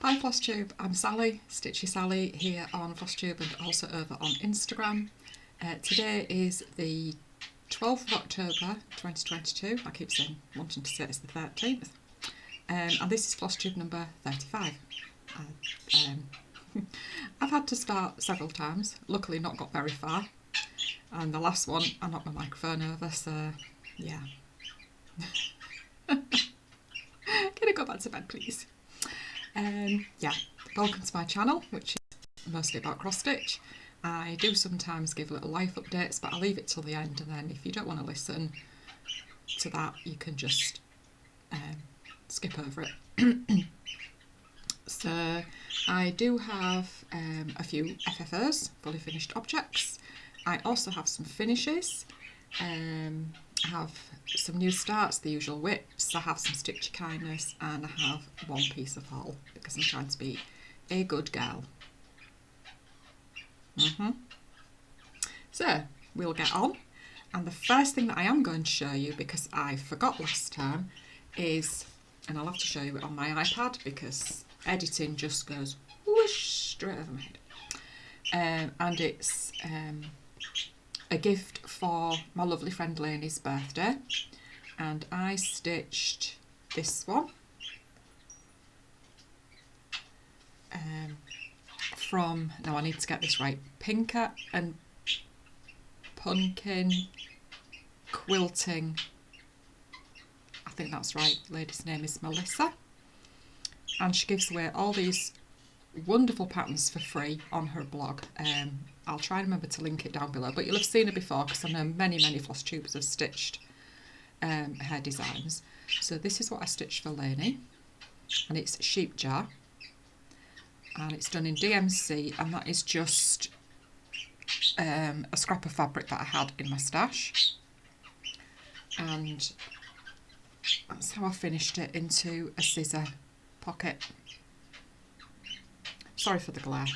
Hi Floss Tube, I'm Sally, StitchySally here on Floss Tube and also over on Instagram. Today is the 12th of October 2022, I keep saying, wanting to say it's the 13th, and this is Floss Tube number 35. I've had to start several times, luckily not got very far, and the last one I knocked my microphone over, so yeah. Can I go back to bed please? Yeah, welcome to my channel, which is mostly about cross stitch. I do sometimes give little life updates, but I'll leave it till the end, and then if you don't want to listen to that, you can just skip over it. So I do have a few FFOs, fully finished objects. I also have some finishes. I have some new starts, the usual whips, I have some stitchy kindness, and I have one piece of haul because I'm trying to be a good girl. So we'll get on, and the first thing that I am going to show you, because I forgot last time, is, and I'll have to show you it on my iPad because editing just goes whoosh straight over my head, and it's a gift for my lovely friend Lainey's birthday, and I stitched this one from, now I need to get this right, Pinker and Pumpkin Quilting, I think that's right, the lady's name is Melissa, and she gives away all these wonderful patterns for free on her blog. I'll try and remember to link it down below, but you'll have seen it before because I know many floss tubers have stitched her designs. So this is what I stitched for Lainey, and it's sheep jar, and it's done in DMC, and that is just a scrap of fabric that I had in my stash, and that's how I finished it into a scissor pocket. Sorry for the glare.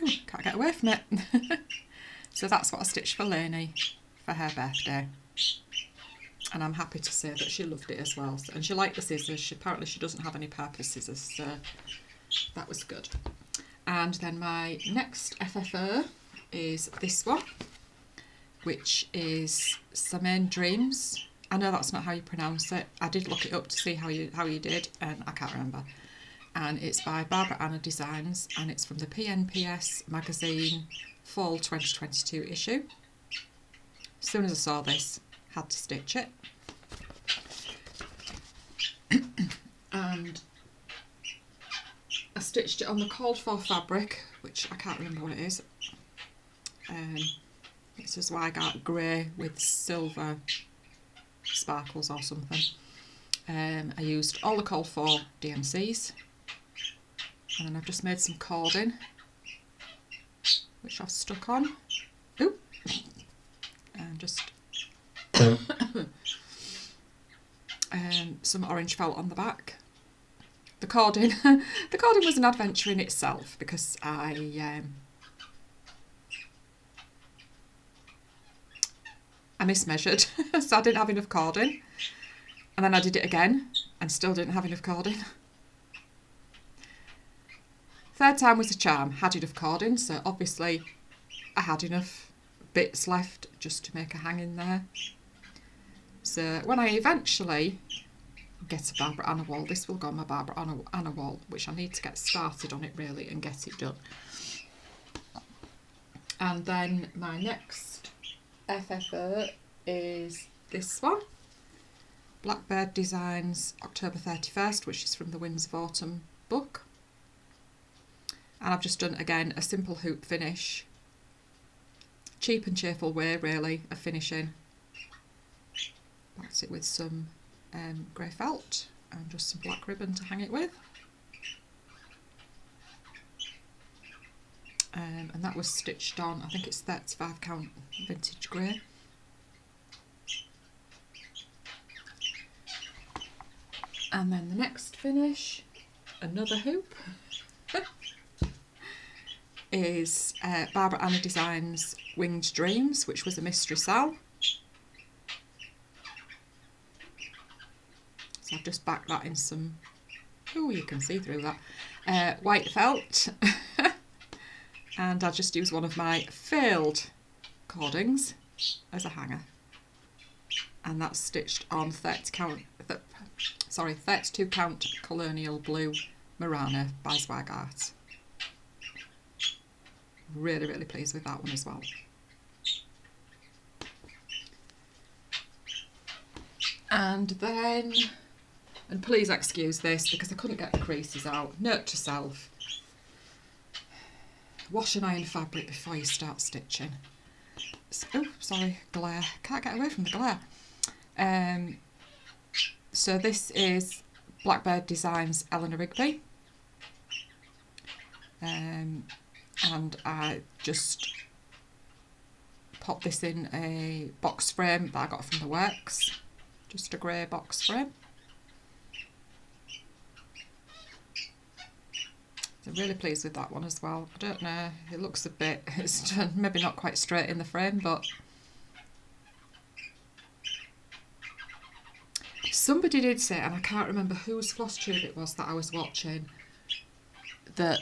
Ooh, can't get away from it. So that's what I stitched for Lainey for her birthday, and I'm happy to say that she loved it as well, and she liked the scissors. Apparently she doesn't have any purple scissors, so that was good. And then my next FFO is this one, which is Samhain Dreams. I know that's not how you pronounce it. I did look it up to see how you did, and I can't remember. And it's by Barbara Anna Designs, and it's from the PNPS magazine fall 2022 issue. As soon as I saw this, had to stitch it. And I stitched it on the called for fabric, which I can't remember what it is. It's just Wygart grey with silver sparkles or something. I used all the called for DMCs, and then I've just made some cording which I've stuck on. Ooh. And just some orange felt on the back. The cording the cording was an adventure in itself because I mismeasured, so I didn't have enough cording, and then I did it again and still didn't have enough cording. Third time was a charm, had enough cording, so obviously I had enough bits left just to make a hanging there. So when I eventually get a Barbara Anna wall, this will go on my Barbara Anna wall, which I need to get started on it really and get it done. And then my next FFO is this one, Blackbird Designs October 31st, which is from the Winds of Autumn book. And I've just done, again, a simple hoop finish. Cheap and cheerful way, really, of finishing. Backed it with some grey felt and just some black ribbon to hang it with. And that was stitched on, I think it's 35 count vintage grey. And then the next finish, another hoop, is Barbara Anna Designs Winged Dreams, which was a mystery cell. So I've just backed that in some, oh, you can see through that, white felt. And I just use one of my failed cordings as a hanger. And that's stitched on 32 count Colonial Blue Murano by Swag Art. Really, really pleased with that one as well. And then, and please excuse this because I couldn't get the creases out. Note to self, wash and iron fabric before you start stitching. Oh, sorry, glare. Can't get away from the glare. So this is Blackbird Designs Eleanor Rigby. And I just popped this in a box frame that I got from the works. Just a grey box frame. So I'm really pleased with that one as well. I don't know, it looks a bit, it's maybe not quite straight in the frame, but somebody did say, and I can't remember whose Floss Tube it was that I was watching, that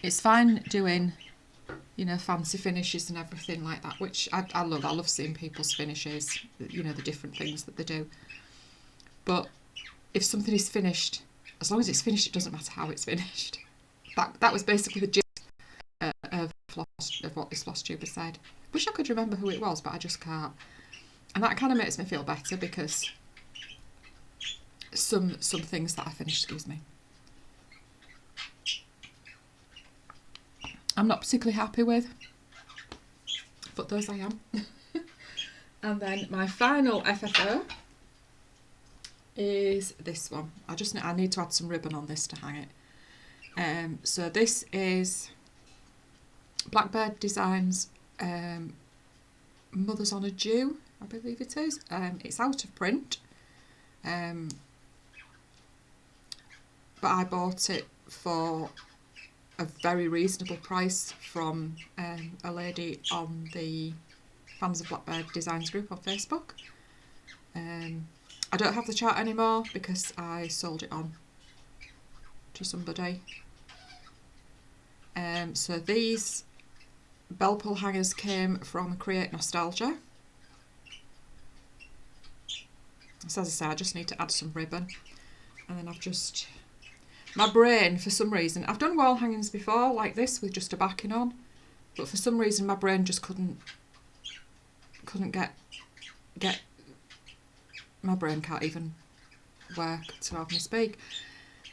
it's fine doing, you know, fancy finishes and everything like that, which I love. I love seeing people's finishes, you know, the different things that they do. But if something is finished, as long as it's finished, it doesn't matter how it's finished. That was basically the gist of what this Floss Tuber said. Wish I could remember who it was, but I just can't. And that kind of makes me feel better because some things that I finished, excuse me, I'm not particularly happy with, but those I am. And then my final FFO is this one. I need to add some ribbon on this to hang it. So this is Blackbird Designs Mothers on a Dew, I believe it is. It's out of print, but I bought it for a very reasonable price from a lady on the Fans of Blackbird Designs group on Facebook. I don't have the chart anymore because I sold it on to somebody. So these bell pull hangers came from Create Nostalgia. So as I say, I just need to add some ribbon, and then I've just, my brain for some reason, I've done wall hangings before like this with just a backing on, but for some reason my brain just couldn't get my brain can't even work to have me speak.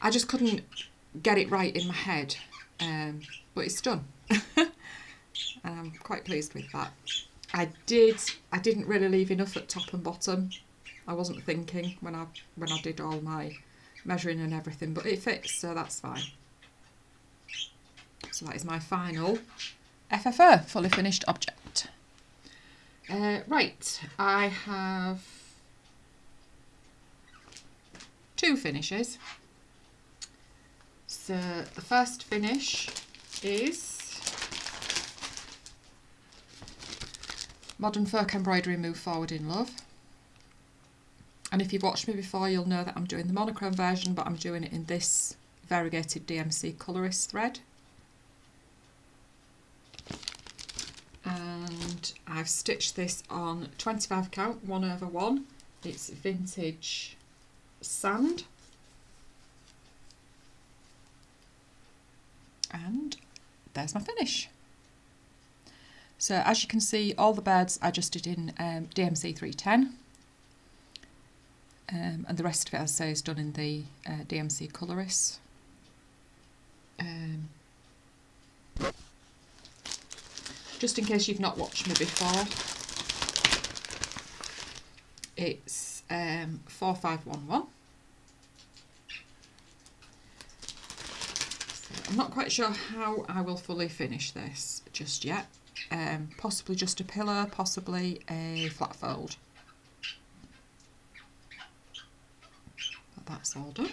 I just couldn't get it right in my head, but it's done. And I'm quite pleased with that. I didn't really leave enough at top and bottom. I wasn't thinking when I did all my measuring and everything, but it fits, so that's fine. So that is my final FFO, fully finished object. Right, I have 2 finishes. So the first finish is Modern Folk Embroidery Move Forward in Love. And if you've watched me before, you'll know that I'm doing the monochrome version, but I'm doing it in this variegated DMC colorist thread. And I've stitched this on 25 count 1/1. It's vintage sand. And there's my finish. So as you can see, all the birds I just did in DMC 310. And the rest of it, as I say, is done in the DMC colorist. Just in case you've not watched me before, it's 4511. So I'm not quite sure how I will fully finish this just yet. Possibly just a pillar, possibly a flat fold. But that's all done.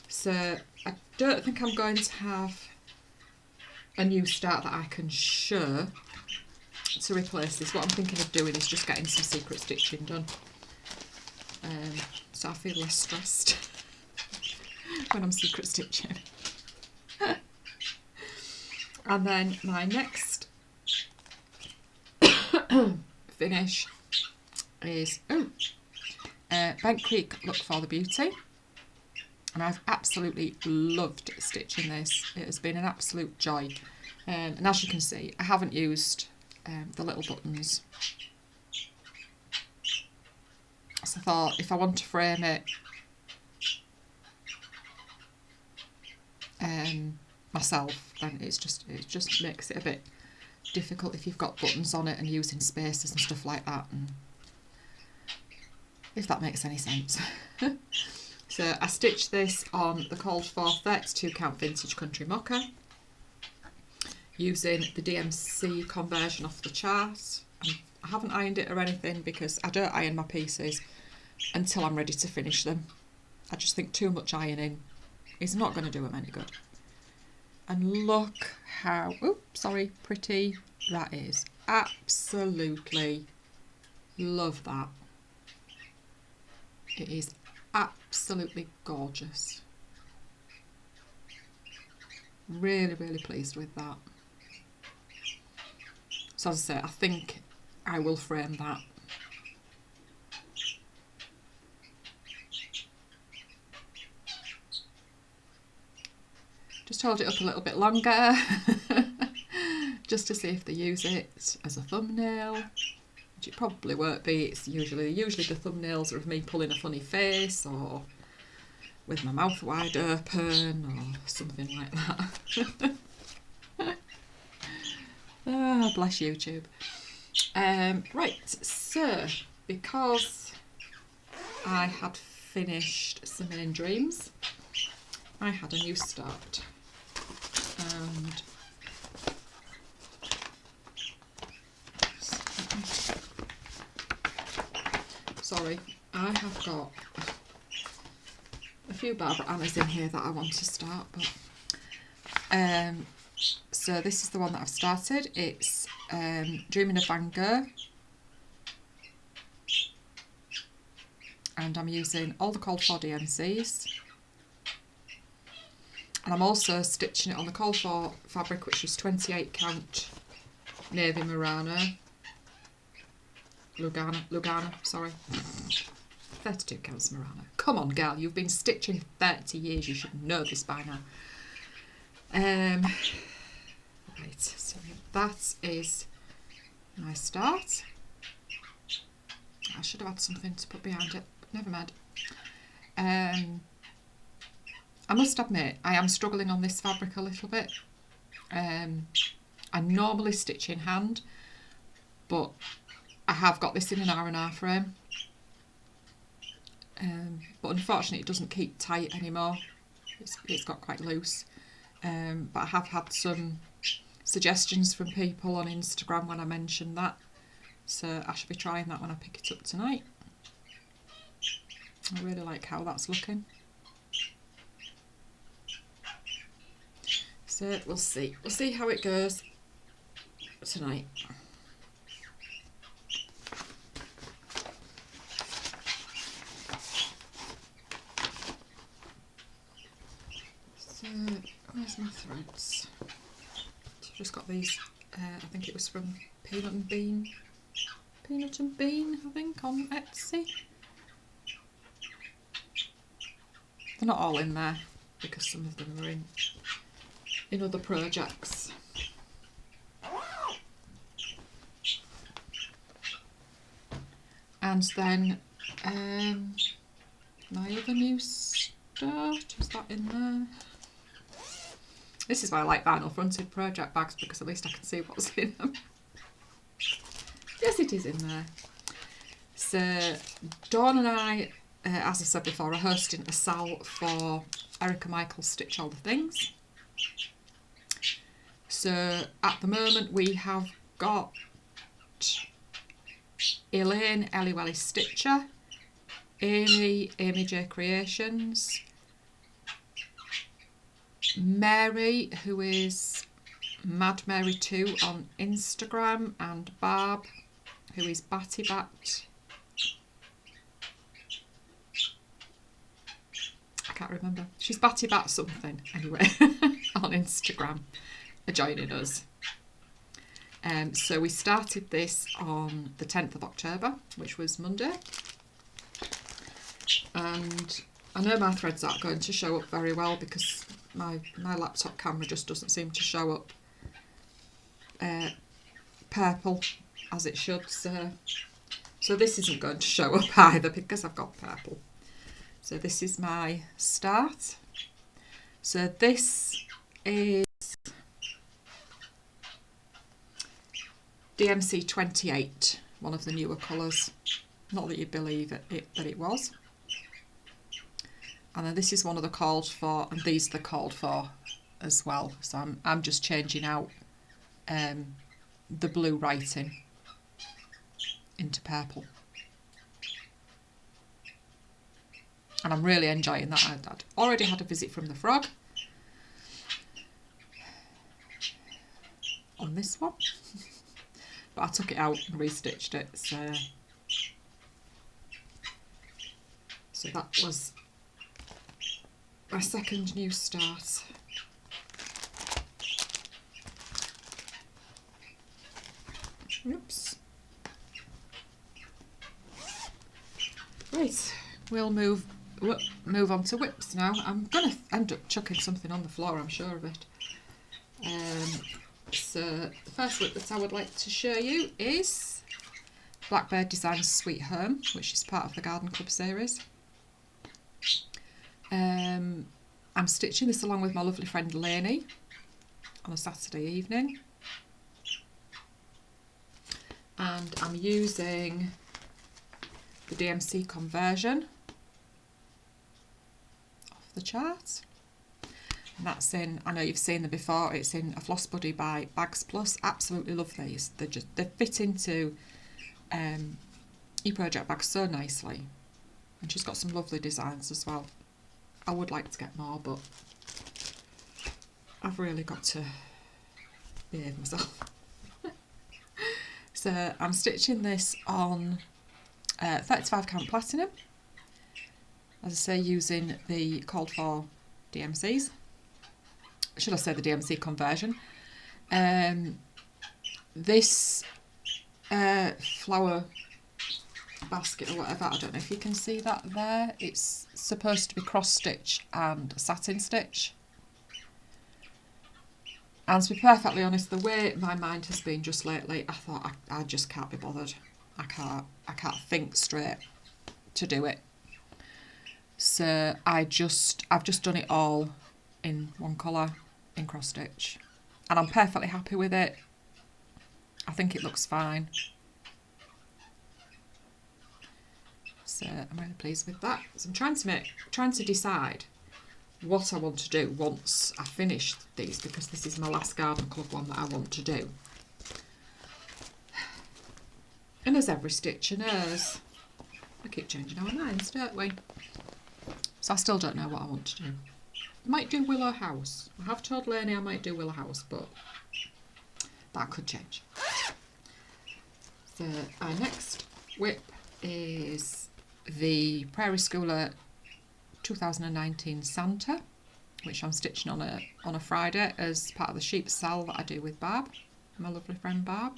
So I don't think I'm going to have a new start that I can show to replace this. What I'm thinking of doing is just getting some secret stitching done. so I feel less stressed when I'm secret stitching. And then my next finish is Bent Creek Look for the Beauty, and I've absolutely loved stitching this. It has been an absolute joy, and as you can see, I haven't used the little buttons, so I thought if I want to frame it myself, then it just makes it a bit difficult if you've got buttons on it and using spaces and stuff like that, and if that makes any sense. So I stitched this on the called for 32 count vintage country mocha using the DMC conversion off the chart. I haven't ironed it or anything because I don't iron my pieces until I'm ready to finish them. I just think too much ironing is not going to do them any good. And look how, pretty that is. Absolutely love that. It is absolutely gorgeous. Really, really pleased with that. So as I say, I think I will frame that. Just hold it up a little bit longer just to see if they use it as a thumbnail, which it probably won't be. It's usually the thumbnails are of me pulling a funny face or with my mouth wide open or something like that. Ah, bless YouTube. Right, so because I had finished Samhain Dreams, I had a new start, and sorry, I have got a few Barbara Annas in here that I want to start, but so this is the one that I've started. It's Dreaming of Van Gogh, and I'm using all the called for DMCs, and I'm also stitching it on the called for fabric, which is 28 count navy Murano Lugana, sorry. 32 counts Murano. Come on, girl, you've been stitching 30 years, you should know this by now. Right, so that is my start. I should have had something to put behind it, but never mind. I must admit, I am struggling on this fabric a little bit. I normally stitch in hand, but I have got this in an R&R frame. But unfortunately it doesn't keep tight anymore. It's got quite loose. But I have had some suggestions from people on Instagram when I mentioned that, so I should be trying that when I pick it up tonight. I really like how that's looking. So we'll see how it goes tonight. So where's my threads? So I've just got these, I think it was from Peanut and Bean, I think, on Etsy. They're not all in there because some of them are in other projects. And then my other new start, is that in there? This is why I like vinyl fronted project bags, because at least I can see what's in them. Yes, it is in there. So Dawn and I, as I said before, are hosting a sal for Erica Michael's Stitch All the Things. So at the moment we have got Elaine, Ellie Welly Stitcher, Amy J Creations, Mary, who is Mad Mary 2 on Instagram, and Barb, who is Batty Bat. can't remember. She's Batty Bat something, anyway, on Instagram, joining us. So we started this on the 10th of October, which was Monday. And I know my threads aren't going to show up very well because my laptop camera just doesn't seem to show up purple as it should. So this isn't going to show up either because I've got purple. So this is my start. So this is DMC 28, one of the newer colours. Not that you believe that it was. And then this is one of the called for, and these are the called for as well. So I'm just changing out the blue writing into purple. And I'm really enjoying that. I'd already had a visit from the frog on this one. But I took it out and restitched it. So that was my second new start. Oops. Right, we'll move on to whips now. I'm going to end up chucking something on the floor, I'm sure of it. So the first whip that I would like to show you is Blackbird Designs Sweet Home, which is part of the Garden Club series. I'm stitching this along with my lovely friend Eleanor on a Saturday evening. And I'm using the DMC conversion off the chart. And that's in, I know you've seen them before, it's in a Floss Buddy by Bags Plus. Absolutely love these. They fit into e-project bags so nicely. And she's got some lovely designs as well. I would like to get more, but I've really got to behave myself. So I'm stitching this on 35 count platinum, as I say, using the called for DMCs. Should I say the DMC conversion? This flower basket or whatever, I don't know if you can see that there. It's supposed to be cross stitch and satin stitch. And to be perfectly honest, the way my mind has been just lately, I thought I just can't be bothered. I can't think straight to do it. So I've just done it all in one colour in cross stitch, and I'm perfectly happy with it. I think it looks fine. So I'm really pleased with that. So I'm trying to decide what I want to do once I finish these, because this is my last Garden Club one that I want to do. And as every stitcher knows, I keep changing our minds, don't we? So I still don't know what I want to do. I might do Willow House. I have told Lainey I might do Willow House, but that could change. So our next whip is the Prairie Schooler 2019 Santa, which I'm stitching on a Friday as part of the sheep sal that I do with Barb, my lovely friend Barb.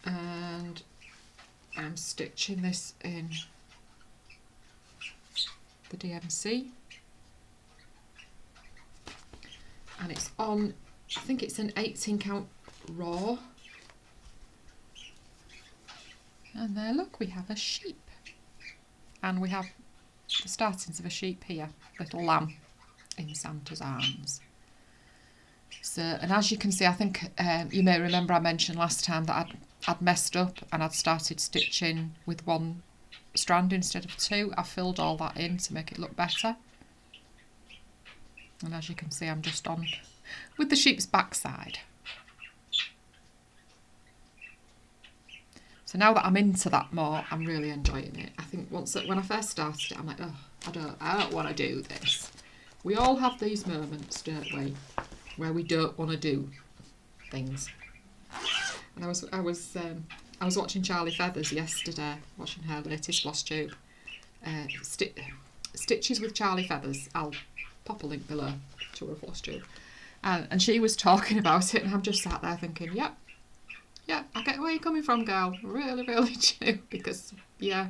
And I'm stitching this in the DMC, and it's on, I think it's an 18 count raw. And there, look, we have a sheep. And we have the startings of a sheep here, little lamb in Santa's arms. So, and as you can see, I think you may remember I mentioned last time that I'd messed up and I'd started stitching with one strand instead of two. I filled all that in to make it look better. And as you can see, I'm just on with the sheep's backside. So now that I'm into that more, I'm really enjoying it. I think when I first started it, I'm like, oh, I don't want to do this. We all have these moments, don't we, where we don't want to do things. And I was watching Charlie Feathers yesterday, watching her latest Floss Tube, Stitches with Charlie Feathers. I'll pop a link below to her Floss Tube. And she was talking about it, and I'm just sat there thinking, yep, yeah, I get where you're coming from, girl. Really, really do. Because, yeah,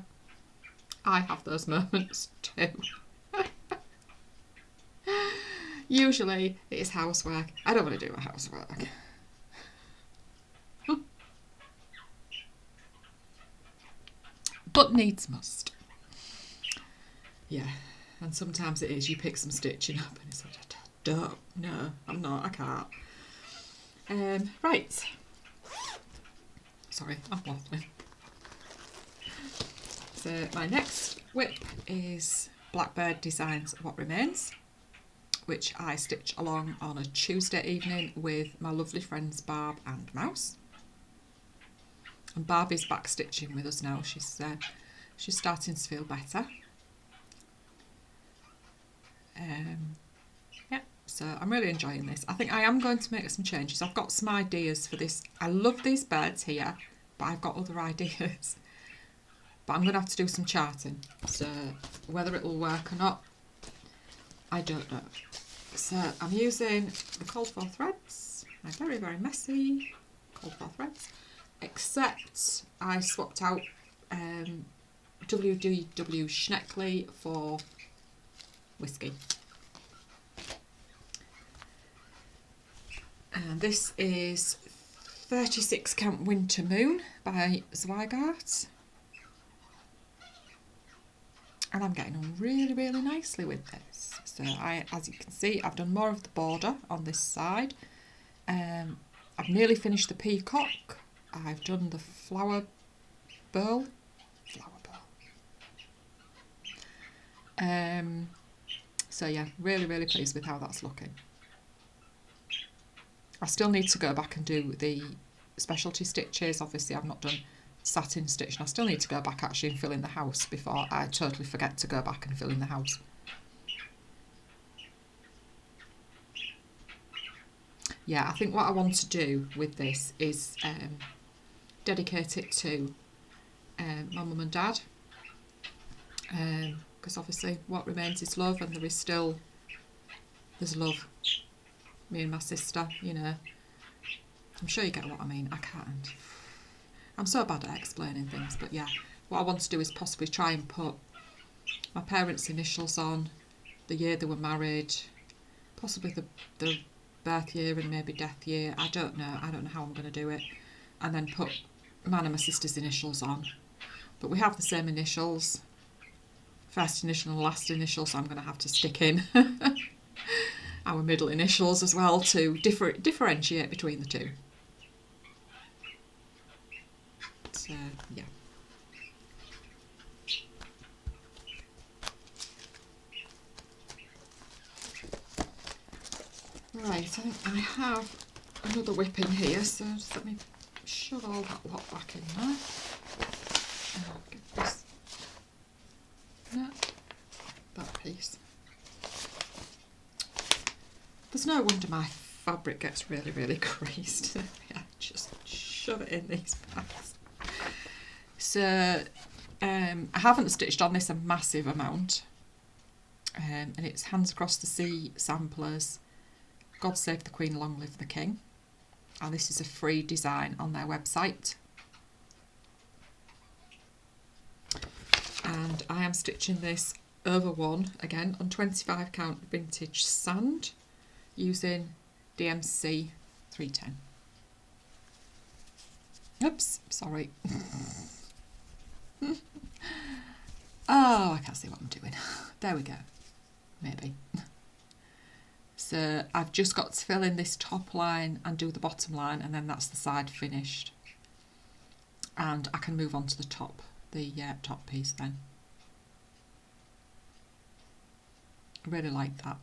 I have those moments too. Usually it's housework. I don't want to do my housework. But needs must. Yeah, and sometimes it is. You pick some stitching up and it's like, don't. No, I'm not. I can't. Right. Sorry, I'm waffling. So my next whip is Blackbird Designs What Remains, which I stitch along on a Tuesday evening with my lovely friends Barb and Mouse. And Barb is back stitching with us now. She's starting to feel better. Yeah, so I'm really enjoying this. I think I am going to make some changes. I've got some ideas for this. I love these birds here, but I've got other ideas. But I'm going to have to do some charting. So whether it will work or not, I don't know. So I'm using the called for threads. My very, very messy called for threads. Except I swapped out WDW Schneckley for Whiskey. And this is 36 Count Winter Moon by Zweigart. And I'm getting on really, really nicely with this. So as you can see, I've done more of the border on this side. I've nearly finished the peacock. I've done the flower bowl. So yeah, really, really pleased with how that's looking. I still need to go back and do the specialty stitches. Obviously I've not done satin stitch, and I still need to go back actually and fill in the house before I totally forget to go back and fill in the house. Yeah, I think what I want to do with this is dedicate it to my mum and dad, because obviously what remains is love, and there's love. Me and my sister, you know. I'm sure you get what I mean. I can't. I'm so bad at explaining things, but yeah, what I want to do is possibly try and put my parents' initials on, the year they were married, possibly the birth year and maybe death year. I don't know how I'm going to do it. And then put mine and my sister's initials on. But we have the same initials, first initial and last initial, so I'm going to have to stick in our middle initials as well to differentiate between the two. So, yeah. Right, I think I have another whip in here, so just let me shove all that lot back in there. Get this, that piece. There's no wonder my fabric gets really, really creased. Yeah, just shove it in these bags. So, I haven't stitched on this a massive amount. And it's Hands Across the Sea samplers. God Save the Queen, Long Live the King. And this is a free design on their website. And I am stitching this over one, again, on 25 count vintage sand, using DMC 310. Oops, sorry. Oh, I can't see what I'm doing. There we go. Maybe. So I've just got to fill in this top line and do the bottom line, and then that's the side finished. And I can move on to the top piece then. I really like that.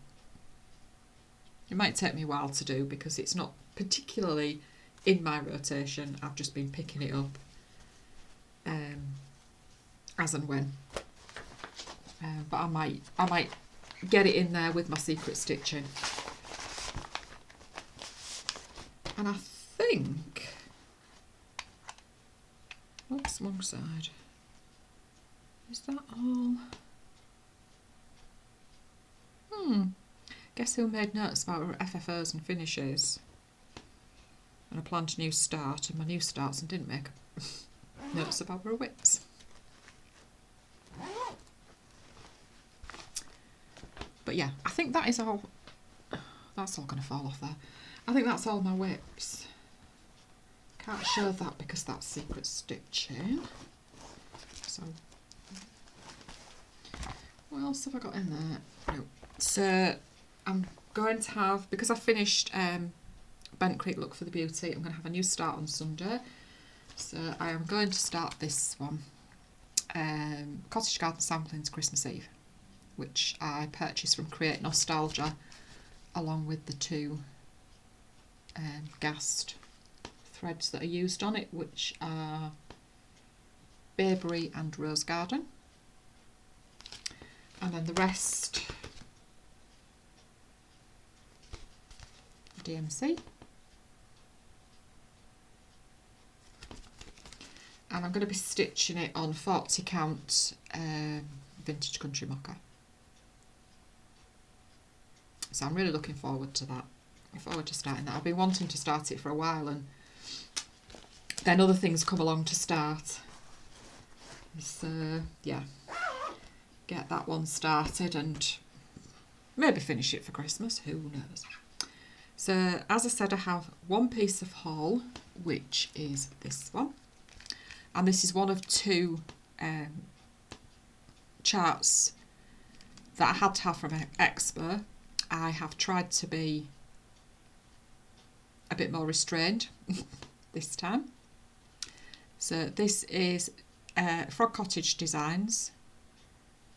It might take me a while to do because it's not particularly in my rotation. I've just been picking it up as and when. But I might get it in there with my secret stitching. And I think, oops, wrong side. Is that all? Guess who made notes about her FFOs and finishes? And I planned a new start, and my new starts and didn't make notes about her whips. But yeah, I think that is all. That's all going to fall off there. I think that's all my whips. Can't show that because that's secret stitching. So, what else have I got in there? No. So, I'm going to have, because I finished Bent Creek Look for the Beauty, I'm going to have a new start on Sunday. So, I am going to start this one. Cottage Garden Samplings Christmas Eve, which I purchased from Create Nostalgia, along with the two gassed threads that are used on it, which are Bayberry and Rose Garden. And then the rest, DMC. And I'm going to be stitching it on 40 count Vintage Country Mocha. So I'm really looking forward to that. Looking forward to starting that. I've been wanting to start it for a while, and then other things come along to start. So yeah, get that one started and maybe finish it for Christmas, who knows. So as I said, I have one piece of haul, which is this one. And this is one of two charts that I had to have from Expo. I have tried to be a bit more restrained this time. So this is Frog Cottage Designs,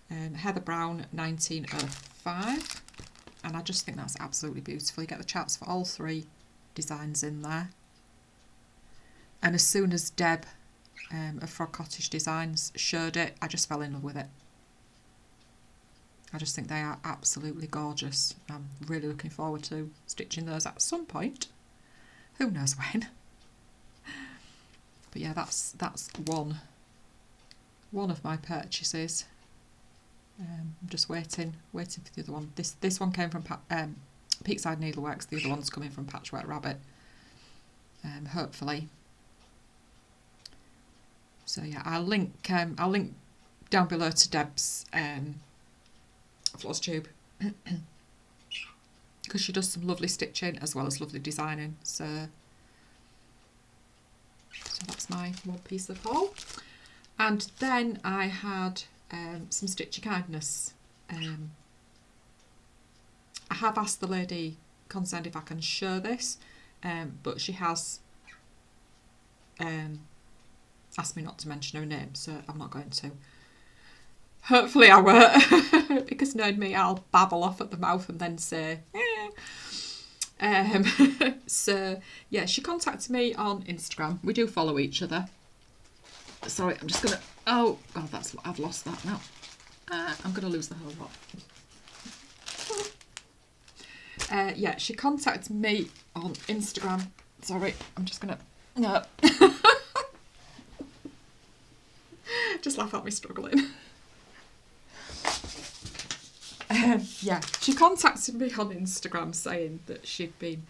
Heather Brown 1905, and I just think that's absolutely beautiful. You get the charts for all three designs in there. And as soon as Deb of Frog Cottage Designs showed it, I just fell in love with it. I just think they are absolutely gorgeous. I'm really looking forward to stitching those at some point. Who knows when? But yeah, that's one of my purchases. I'm just waiting for the other one. This one came from Peakside Needleworks. The other one's coming from Patchwork Rabbit. Hopefully. So yeah, I'll link down below to Deb's Floss Tube, because she does some lovely stitching as well as lovely designing. So that's my one piece of haul. And then I had some Stitchy Kindness. I have asked the lady concerned if I can show this, but she has asked me not to mention her name, so I'm not going to. Hopefully I won't, because knowing me, I'll babble off at the mouth and then say, so yeah, she contacted me on Instagram. We do follow each other. Sorry, I'm just gonna, oh god, I've lost that now. I'm gonna lose the whole lot. Yeah, she contacted me on Instagram. Sorry, I'm just gonna, no. Just laugh at me struggling. Yeah, she contacted me on Instagram saying that she'd been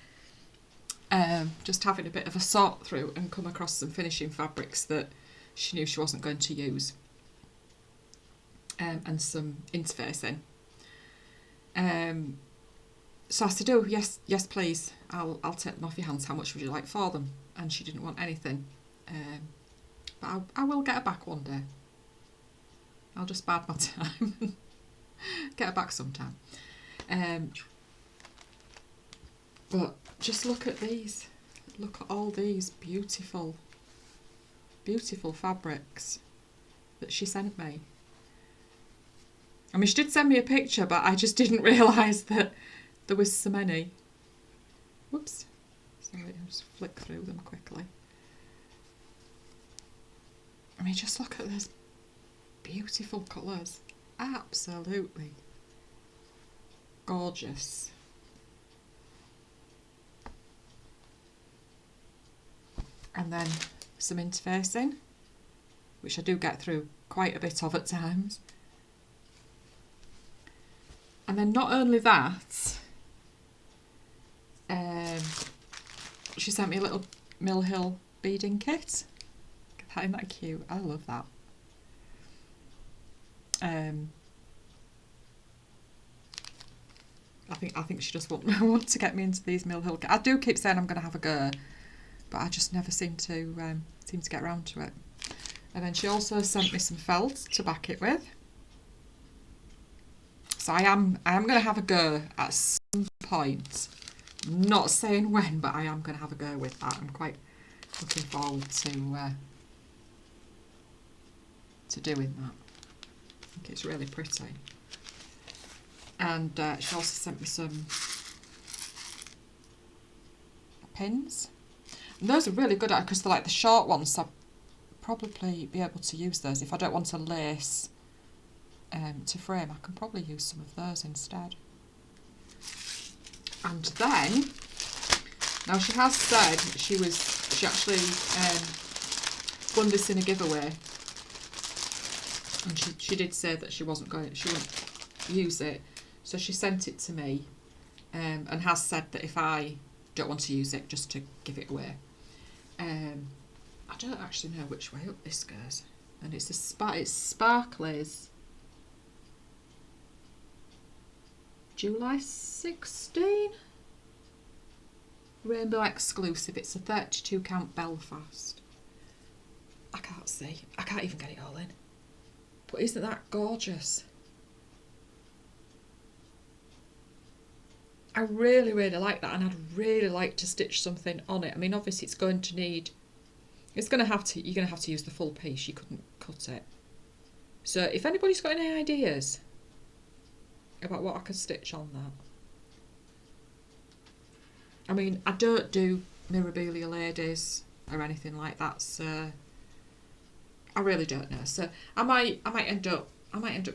just having a bit of a sort through and come across some finishing fabrics that she knew she wasn't going to use, and some interfacing. So I said, oh yes please, I'll take them off your hands. How much would you like for them? And she didn't want anything, but I will get her back one day. I'll just bide my time and get her back sometime. But just look at these. Look at all these beautiful, beautiful fabrics that she sent me. I mean, she did send me a picture, but I just didn't realise that there was so many. Whoops. Sorry, I'll just flick through them quickly. I mean, just look at those beautiful colours. Absolutely gorgeous. And then some interfacing, which I do get through quite a bit of at times. And then not only that, she sent me a little Mill Hill beading kit. Isn't that cute? I love that. I think she just want to get me into these Mill Hill. I do keep saying I'm going to have a go, but I just never seem to get around to it. And then she also sent me some felt to back it with. So I am going to have a go at some point. Not saying when, but I am going to have a go with that. I'm quite looking forward to doing that. I think it's really pretty. And she also sent me some pins. And those are really good because they're like the short ones, so I'll probably be able to use those. If I don't want to lace to frame, I can probably use some of those instead. And then, now she has said she actually won this in a giveaway, and she did say that she wouldn't use it, so she sent it to me, and has said that if I don't want to use it, just to give it away. I don't actually know which way up this goes, and it's Sparkly's July 16 Rainbow exclusive. It's a 32 count Belfast. I can't see. I can't even get it all in. But isn't that gorgeous? I really, really like that, and I'd really like to stitch something on it. I mean, obviously you're going to have to use the full piece. You couldn't cut it. So if anybody's got any ideas about what I could stitch on that. I mean, I don't do Mirabilia ladies or anything like that, so I really don't know. So I might end up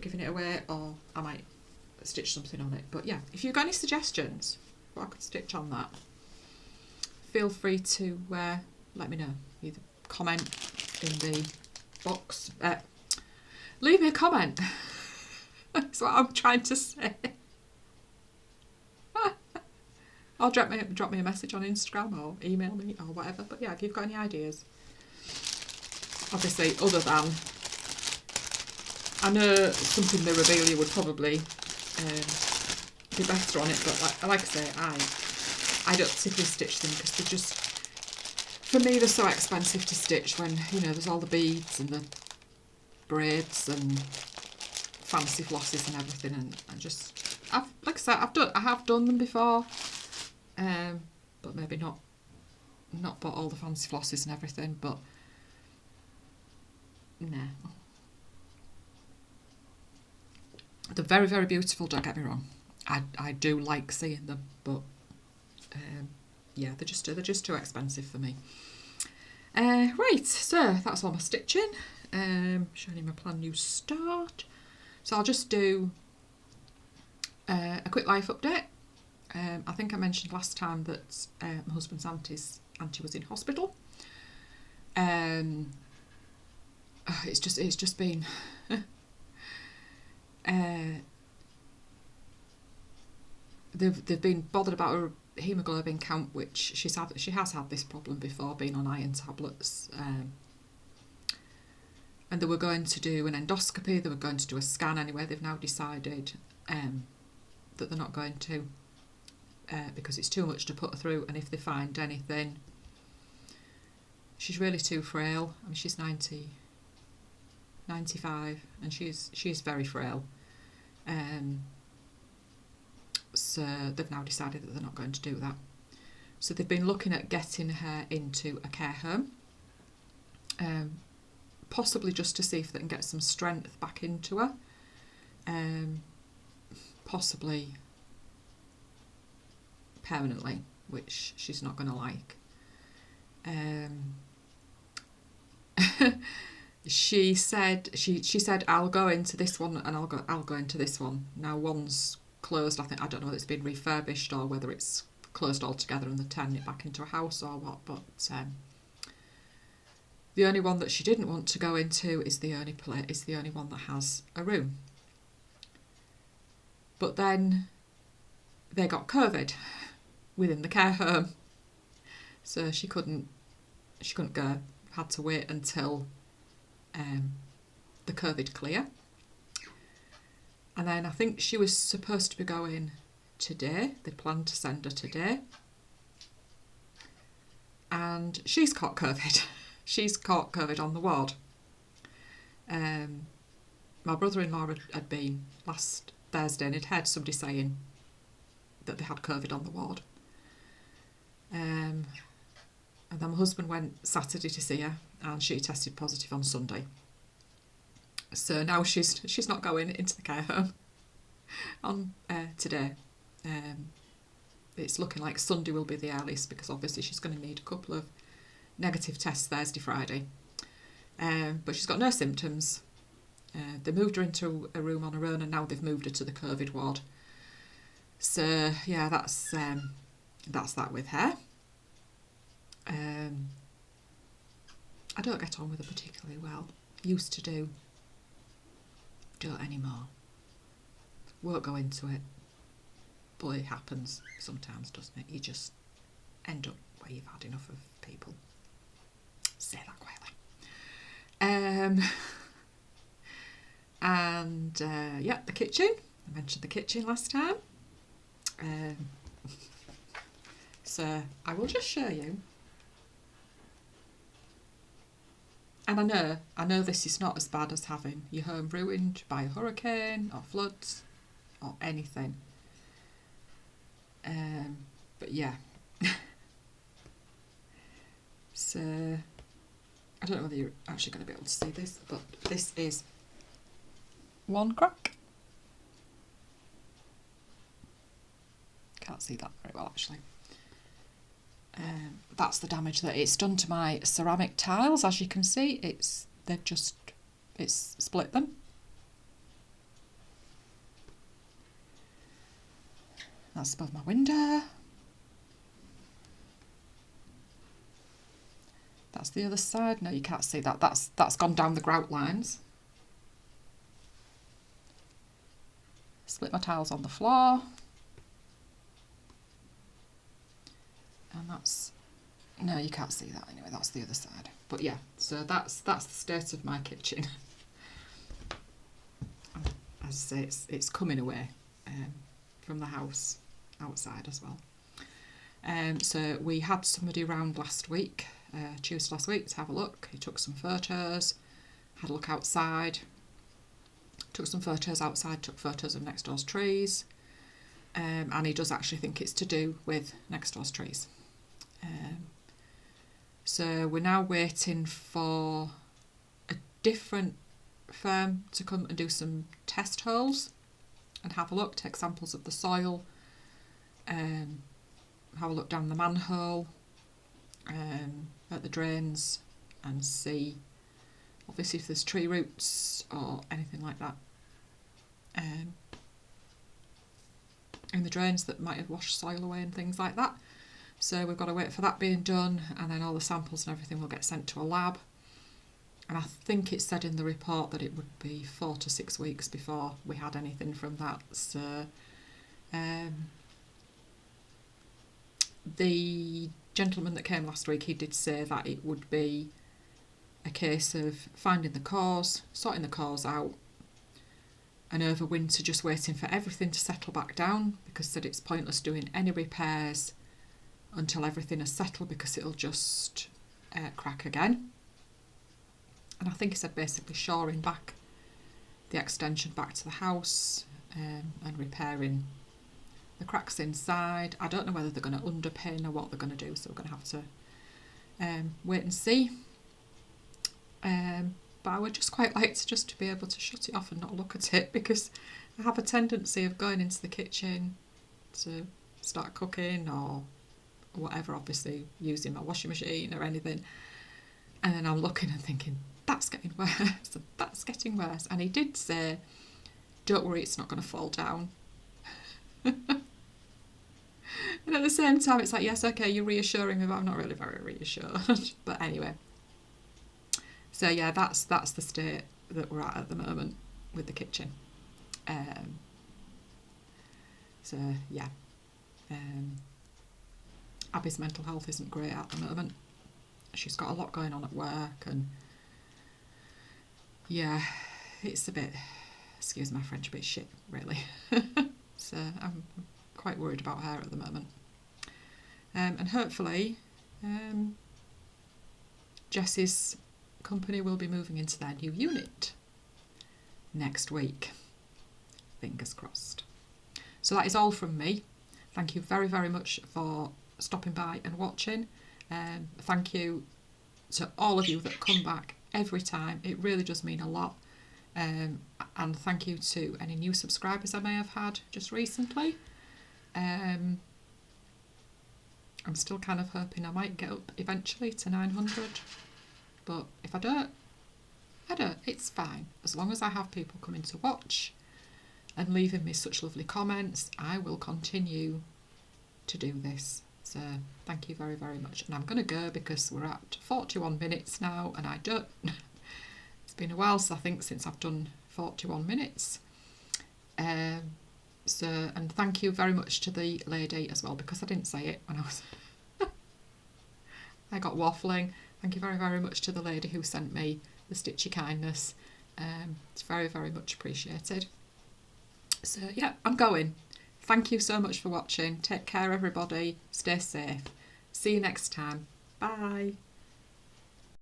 giving it away, or I might stitch something on it. But yeah, if you've got any suggestions what I could stitch on that, feel free to let me know. Either comment in the box, leave me a comment. That's what I'm trying to say. Or drop me a message on Instagram or email me or whatever. But yeah, if you've got any ideas, obviously other than, I know something Mirabilia would probably be better on it, but like I say, I don't particularly stitch them because they're just, for me, they're so expensive to stitch when, you know, there's all the beads and the braids and fancy flosses and everything, and like I said, I have done them before, but maybe not bought all the fancy flosses and everything, but nah. They're very, very beautiful, don't get me wrong. I do like seeing them, but yeah, they're just too expensive for me. Right, so that's all my stitching. Showing you my plan new start. So I'll just do a quick life update. I think I mentioned last time that my husband's auntie was in hospital. It's just been they've been bothered about her haemoglobin count, which she has had this problem before, being on iron tablets. And they were going to do an endoscopy, they were going to do a scan anyway. They've now decided that they're not going to, because it's too much to put her through, and if they find anything, she's really too frail. I mean, she's 95, and she's very frail. So they've now decided that they're not going to do that. So they've been looking at getting her into a care home, possibly just to see if they can get some strength back into her, possibly permanently, which she's not going to like. She said I'll go into this one and I'll go into this one. Now one's closed. I don't know whether it's been refurbished or whether it's closed altogether and they're turning it back into a house or what, but The only one that she didn't want to go into is the only one that has a room. But then they got COVID within the care home, so she couldn't go. Had to wait until the COVID clear. And then I think she was supposed to be going today. They planned to send her today. And she's caught COVID. She's caught COVID on the ward. My brother-in-law had been last Thursday and he'd heard somebody saying that they had COVID on the ward. And then my husband went Saturday to see her and she tested positive on Sunday. So now she's not going into the care home on today. It's looking like Sunday will be the earliest because obviously she's going to need a couple of negative tests Thursday, Friday. But she's got no symptoms. They moved her into a room on her own and now they've moved her to the COVID ward. So yeah, that's that with her. I don't get on with her particularly well. Used to do. Don't anymore. Won't go into it. But it happens sometimes, doesn't it? You just end up where you've had enough of people. Say that quietly. Yeah, the kitchen. I mentioned the kitchen last time. So I will just show you. And I know this is not as bad as having your home ruined by a hurricane or floods or anything. But yeah. So I don't know whether you're actually going to be able to see this, but this is one crack. Can't see that very well actually. That's the damage that it's done to my ceramic tiles. As you can see, it's split them. That's above my window. That's the other side. No, you can't see that. That's gone down the grout lines. Split my tiles on the floor. And that's, no, you can't see that anyway, that's the other side. But yeah, so that's the state of my kitchen. As I say, it's coming away from the house outside as well. So we had somebody around last week, Tuesday last week, to have a look. He took some photos, had a look outside, took some photos outside, took photos of next door's trees, and he does actually think it's to do with next door's trees. So we're now waiting for a different firm to come and do some test holes and have a look, take samples of the soil, have a look down the manhole, at the drains, and see obviously if there's tree roots or anything like that in the drains that might have washed soil away and things like that. So we've got to wait for that being done, and then all the samples and everything will get sent to a lab. And I think it said in the report that it would be 4 to 6 weeks before we had anything from that. So the gentleman that came last week, he did say that it would be a case of finding the cause, sorting the cause out, and over winter just waiting for everything to settle back down, because said it's pointless doing any repairs until everything is settled because it'll just crack again. And I think he said basically shoring back the extension back to the house and repairing the cracks inside. I don't know whether they're going to underpin or what they're going to do, so we're going to have to wait and see. But I would just quite like to be able to shut it off and not look at it, because I have a tendency of going into the kitchen to start cooking or whatever, obviously using my washing machine or anything, and then I'm looking and thinking, that's getting worse, and that's getting worse. And he did say, don't worry, it's not going to fall down. And at the same time, it's like, yes, okay, you're reassuring me, but I'm not really very reassured. But anyway, So yeah, that's the state that we're at the moment with the kitchen. So yeah, Abby's mental health isn't great at the moment. She's got a lot going on at work, and yeah, it's a bit, excuse my French, a bit shit really. So I'm quite worried about her at the moment. And hopefully Jessie's company will be moving into their new unit next week. Fingers crossed. So that is all from me. Thank you very, very much for stopping by and watching. Thank you to all of you that come back every time. It really does mean a lot. And thank you to any new subscribers I may have had just recently. I'm still kind of hoping I might get up eventually to 900. But if I don't, it's fine. As long as I have people coming to watch and leaving me such lovely comments, I will continue to do this. So thank you very, very much. And I'm going to go because we're at 41 minutes now, and I don't... It's been a while, I think, since I've done 41 minutes. And thank you very much to the lady as well, because I didn't say it when I was... I got waffling. Thank you very, very much to the lady who sent me the stitchy kindness. It's very, very much appreciated. So yeah, I'm going. Thank you so much for watching. Take care, everybody. Stay safe. See you next time. Bye.